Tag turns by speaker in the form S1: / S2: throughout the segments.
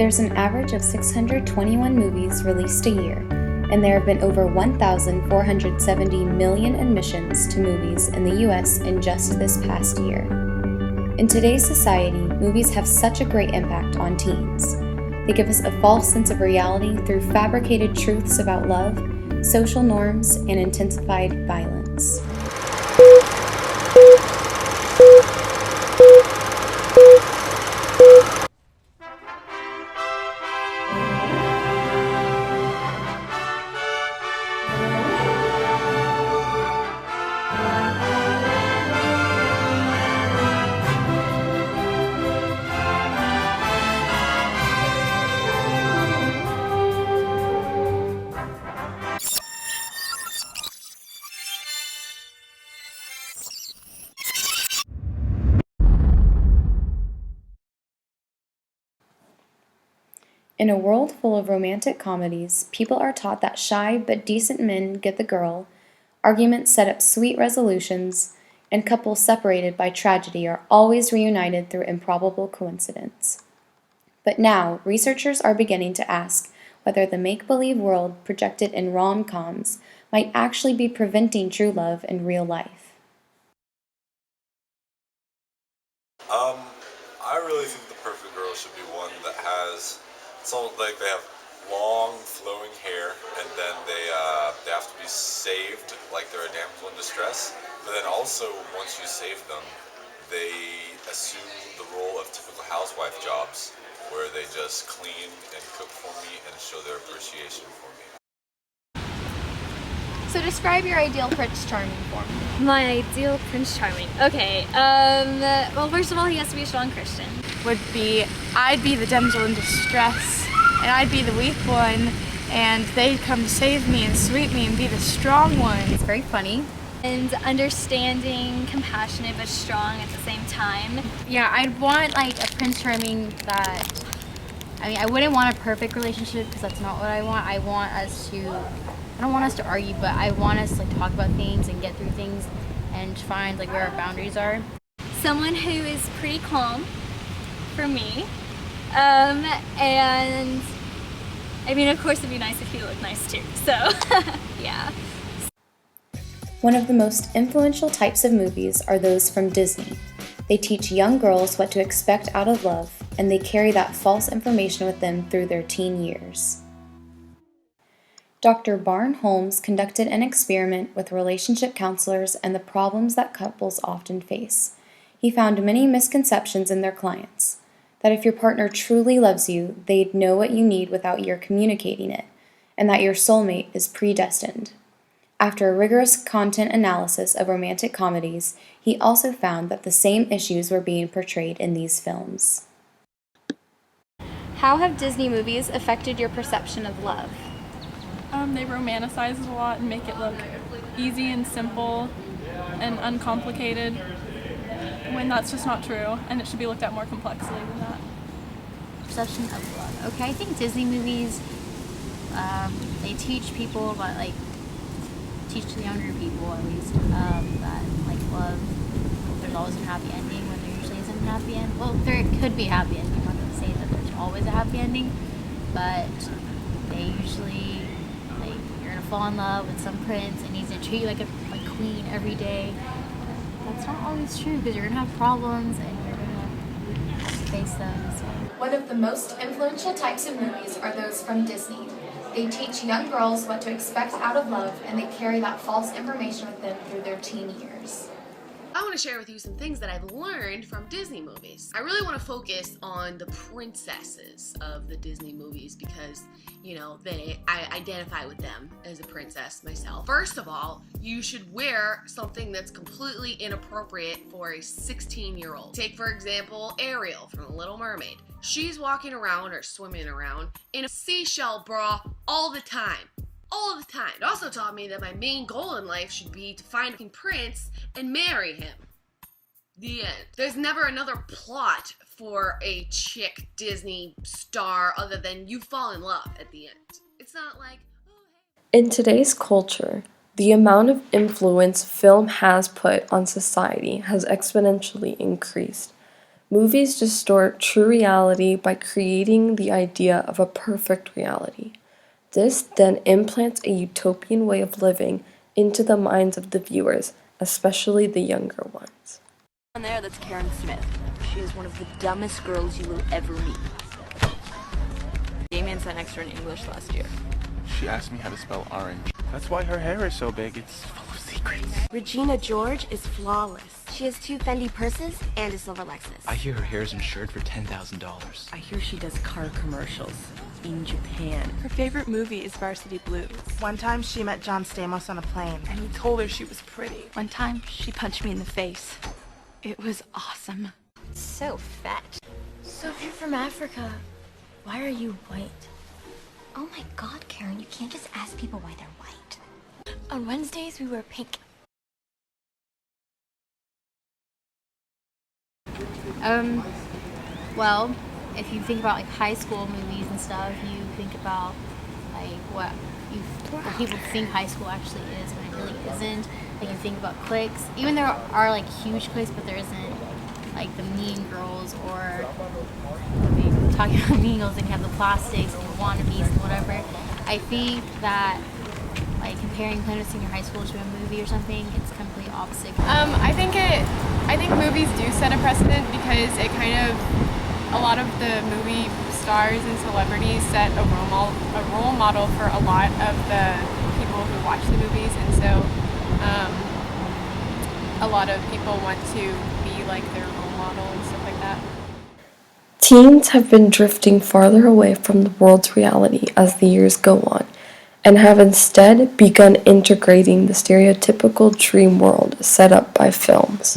S1: There's an average of 621 movies released a year, and there have been over 1,470 million admissions to movies in the US in just this past year. In today's society, movies have such a great impact on teens. They give us a false sense of reality through fabricated truths about love, social norms, and intensified violence. In a world full of romantic comedies, people are taught that shy but decent men get the girl, arguments set up sweet resolutions, and couples separated by tragedy are always reunited through improbable coincidence. But now, researchers are beginning to ask whether the make-believe world projected in rom-coms might actually be preventing true love in real life.
S2: I really think the perfect girl should be one that has like they have long flowing hair, and then they have to be saved like they're a damsel in distress. But then also once you save them, they assume the role of typical housewife jobs, where they just clean and cook for me and show their appreciation for me.
S3: So describe your ideal Prince Charming for me.
S4: My ideal Prince Charming. Okay, well, first of all, he has to be a strong Christian.
S5: I'd be the damsel in distress, and I'd be the weak one, and they'd come to save me and sweep me and be the strong one.
S3: It's very funny.
S4: And understanding, compassionate, but strong at the same time.
S6: Yeah, I'd want like a Prince Charming that, I wouldn't want a perfect relationship because that's not what I want. I don't want us to argue, but I want us to like talk about things and get through things and find like where our boundaries are.
S4: Someone who is pretty calm for me. And I mean, of course it'd be nice if he looked nice too, so yeah.
S1: One of the most influential types of movies are those from Disney. They teach young girls what to expect out of love, and they carry that false information with them through their teen years. Dr. Barn-Holmes conducted an experiment with relationship counselors and the problems that couples often face. He found many misconceptions in their clients. That if your partner truly loves you, they'd know what you need without your communicating it, and that your soulmate is predestined. After a rigorous content analysis of romantic comedies, he also found that the same issues were being portrayed in these films.
S3: How have Disney movies affected your perception of love?
S5: They romanticize it a lot and make it look easy and simple and uncomplicated, when that's just not true, and it should be looked at more complexly than that.
S6: Perception of love. Okay, I think Disney movies, they teach people about teach the younger people at least, that love, there's always a happy ending when there usually isn't a happy end. Well, there could be a happy ending. I'm not going to say that there's always a happy ending, but they usually, you're going to fall in love with some prince and he's going to treat you like a queen every day. That's not always true because you're going to have problems and you're going to face them. So.
S1: One of the most influential types of movies are those from Disney. They teach young girls what to expect out of love, and they carry that false information with them through their teen years.
S7: I want to share with you some things that I've learned from Disney movies. I really want to focus on the princesses of the Disney movies because, I identify with them as a princess myself. First of all, you should wear something that's completely inappropriate for a 16-year-old. Take, for example, Ariel from The Little Mermaid. She's walking around or swimming around in a seashell bra all the time. All the time. It also taught me that my main goal in life should be to find a prince and marry him. The end. There's never another plot for a chick Disney star other than you fall in love at the end. It's not like, oh, hey.
S8: In today's culture, the amount of influence film has put on society has exponentially increased. Movies distort true reality by creating the idea of a perfect reality. This then implants a utopian way of living into the minds of the viewers, especially the younger ones.
S9: On there, that's Karen Smith. She is one of the dumbest girls you will ever meet. Damien sat next to her in English last year.
S10: She asked me how to spell orange. That's why her hair is so big. It's full of secrets.
S11: Regina George is flawless. She has 2 Fendi purses and a silver Lexus.
S10: I hear her hair is insured for $10,000.
S11: I hear she does car commercials in Japan.
S9: Her favorite movie is Varsity Blues.
S11: One time she met John Stamos on a plane.
S9: And he told her she was pretty. One time, she punched me in the face. It was awesome.
S11: So fat. So if you're from Africa, why are you white? Oh my god, Karen, you can't just ask people why they're white. On Wednesdays, we wear pink.
S6: Well, if you think about like high school movies and stuff, you think about like what people think high school actually is when it really isn't. Like you think about cliques, even there are like huge cliques, but there isn't like the Mean Girls or talking about Mean Girls and you have the Plastics and the Wannabes and whatever. I think that like comparing Planet Senior High School to a movie or something, it's completely opposite.
S5: I think movies do set a precedent because it kind of, a lot of the movie stars and celebrities set a role model for a lot of the people who watch the movies, and so a lot of people want to be like their role model and stuff like that.
S8: Teens have been drifting farther away from the world's reality as the years go on, and have instead begun integrating the stereotypical dream world set up by films.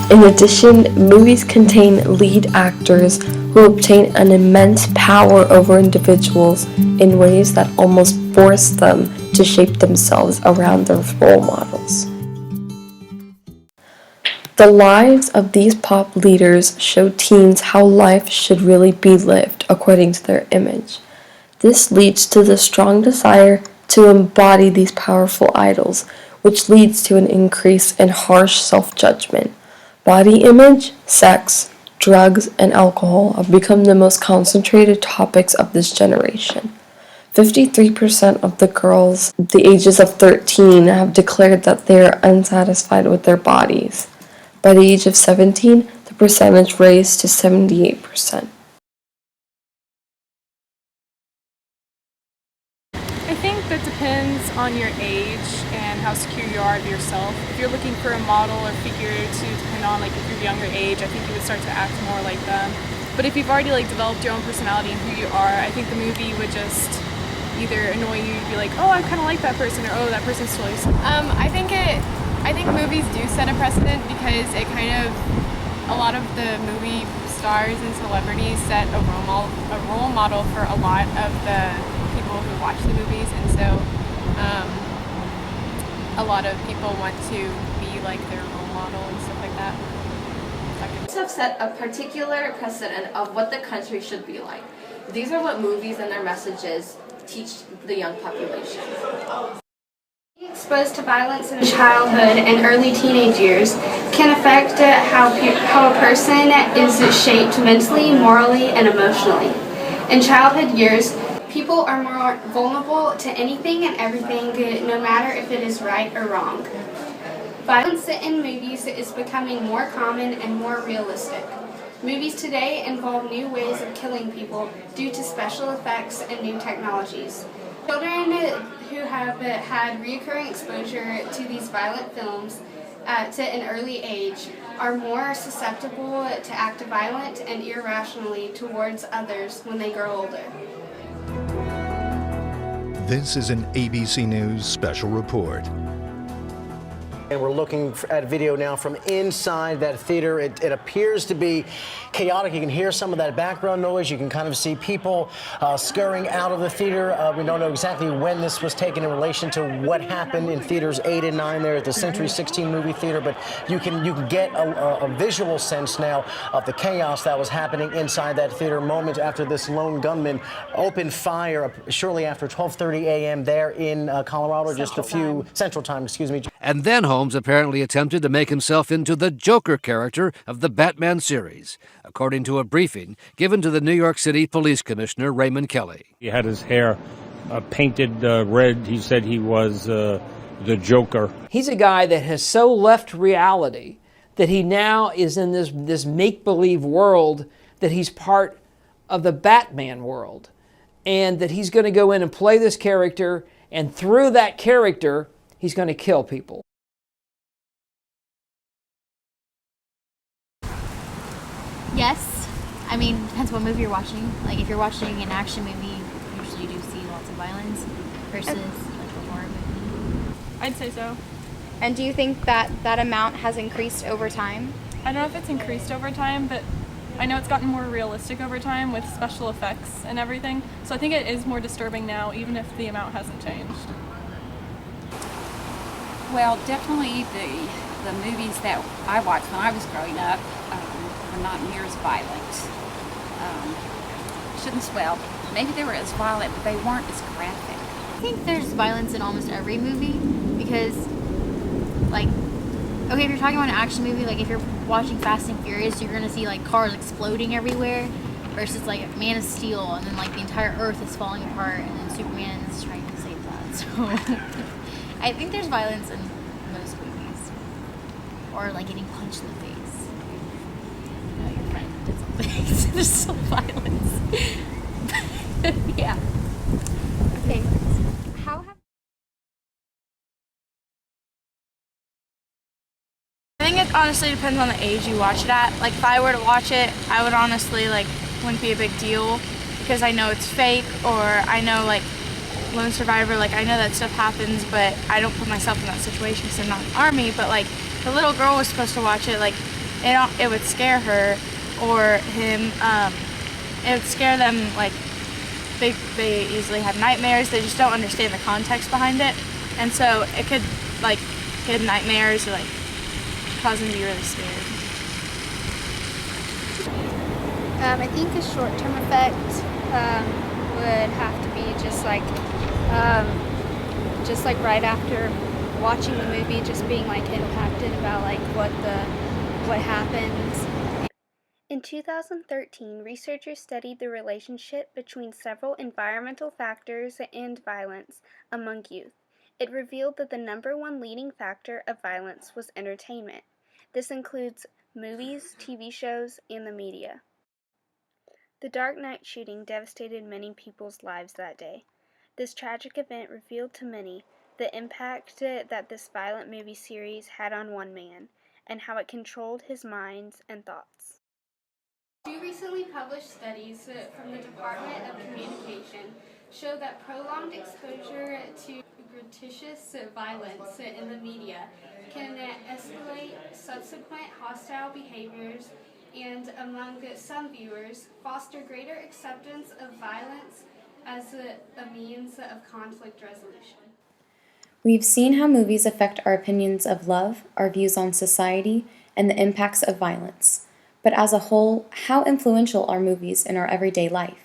S8: In addition, movies contain lead actors who obtain an immense power over individuals in ways that almost force them to shape themselves around their role models. The lives of these pop leaders show teens how life should really be lived according to their image. This leads to the strong desire to embody these powerful idols, which leads to an increase in harsh self-judgment. Body image, sex, drugs, and alcohol have become the most concentrated topics of this generation. 53% of the girls the ages of 13 have declared that they are unsatisfied with their bodies. By the age of 17, the percentage raised to 78%.
S5: I think that depends on your age and how secure you are of yourself. If you're looking for a model or figure to depend on, like if you're younger age, I think you would start to act more like them. But if you've already like developed your own personality and who you are, I think the movie would just either annoy you, you'd be like, oh, I kind of like that person, or oh, that person's totally. I think movies do set a precedent because it kind of, a lot of the movie stars and celebrities set a role model for a lot of the people who watch the movies, and so a lot of people want to be like their role model and stuff like that.
S12: Have set a particular precedent of what the country should be like. These are what movies and their messages teach the young population.
S13: Being exposed to violence in childhood and early teenage years can affect how a person is shaped mentally, morally, and emotionally. In childhood years, people are more vulnerable to anything and everything, no matter if it is right or wrong. Violence in movies is becoming more common and more realistic. Movies today involve new ways of killing people due to special effects and new technologies. Children who have had recurring exposure to these violent films at an early age are more susceptible to act violent and irrationally towards others when they grow older.
S14: This is an ABC News special report.
S15: And we're looking at video now from inside that theater. It appears to be chaotic. You can hear some of that background noise. You can kind of see people scurrying out of the theater. We don't know exactly when this was taken in relation to what happened in theaters 8 and 9 there at the Century 16 movie theater, but you can get a visual sense now of the chaos that was happening inside that theater moments after this lone gunman opened fire shortly after 12:30 a.m. there in Colorado, Central Time, excuse me.
S16: And then Holmes apparently attempted to make himself into the Joker character of the Batman series, according to a briefing given to the New York City Police Commissioner Raymond Kelly.
S17: He had his hair painted red. He said he was the Joker.
S18: He's a guy that has so left reality that he now is in this make-believe world that he's part of the Batman world, and that he's going to go in and play this character, and through that character, he's going to kill people.
S6: Yes. I mean, depends what movie you're watching. Like, if you're watching an action movie, you usually do see lots of violence versus like a horror movie.
S5: I'd say so.
S3: And do you think that that amount has increased over time?
S5: I don't know if it's increased over time, but I know it's gotten more realistic over time with special effects and everything. So I think it is more disturbing now, even if the amount hasn't changed.
S19: Well, definitely the movies that I watched when I was growing up were not near as violent. Well, maybe they were as violent, but they weren't as graphic.
S6: I think there's violence in almost every movie because, like, okay, if you're talking about an action movie, like if you're watching Fast and Furious, you're gonna see like cars exploding everywhere, versus like Man of Steel, and then like the entire Earth is falling apart, and then Superman is trying to save that. So I think there's violence in most movies, or like getting punched in the face. You know, your friend did something. There's still violence. Yeah.
S3: Okay. How have
S13: I think it honestly depends on the age you watch it at. Like, if I were to watch it, I would honestly, like, wouldn't be a big deal because I know it's fake, or I know, like, Lone Survivor, like, I know that stuff happens, but I don't put myself in that situation because I'm not in the Army. But, like, the little girl was supposed to watch it, like, it would scare her or him. It would scare them, like, they easily have nightmares. They just don't understand the context behind it. And so it could, like, give nightmares or, like, cause them to be really scared. I think a short-term effect would have to be just like right after watching the movie, just being like impacted about like what happens.
S20: In 2013, researchers studied the relationship between several environmental factors and violence among youth. It revealed that the #1 leading factor of violence was entertainment. This includes movies, TV shows, and the media. The Dark Knight shooting devastated many people's lives that day. This tragic event revealed to many the impact that this violent movie series had on one man, and how it controlled his mind and thoughts.
S13: Two recently published studies from the Department of Communication show that prolonged exposure to gratuitous violence in the media can escalate subsequent hostile behaviors and, among some viewers, foster greater acceptance of violence as a means of conflict resolution.
S1: We've seen how movies affect our opinions of love, our views on society, and the impacts of violence. But as a whole, how influential are movies in our everyday life?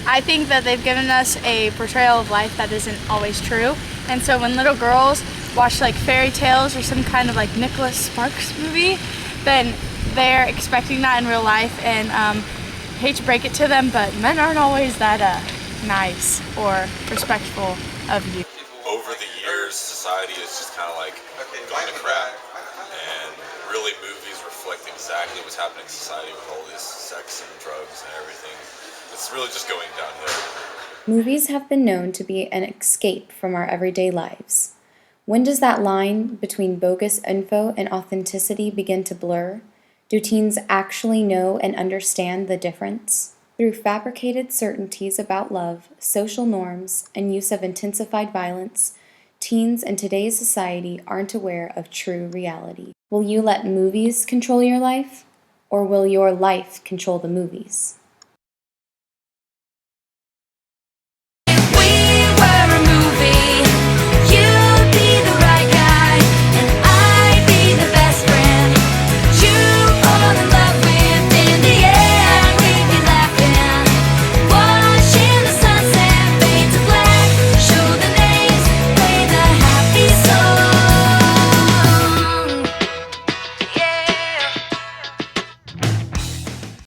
S13: I think that they've given us a portrayal of life that isn't always true. And so when little girls watch like fairy tales or some kind of like Nicholas Sparks movie, then they're expecting that in real life. And hate to break it to them, but men aren't always that nice or respectful of you.
S2: Over the years, society has just kind of like gone to crap, and really movies reflect exactly what's happening in society with all this sex and drugs and everything. It's really just going downhill.
S1: Movies have been known to be an escape from our everyday lives. When does that line between bogus info and authenticity begin to blur? Do teens actually know and understand the difference? Through fabricated certainties about love, social norms, and use of intensified violence, teens in today's society aren't aware of true reality. Will you let movies control your life? Or will your life control the movies?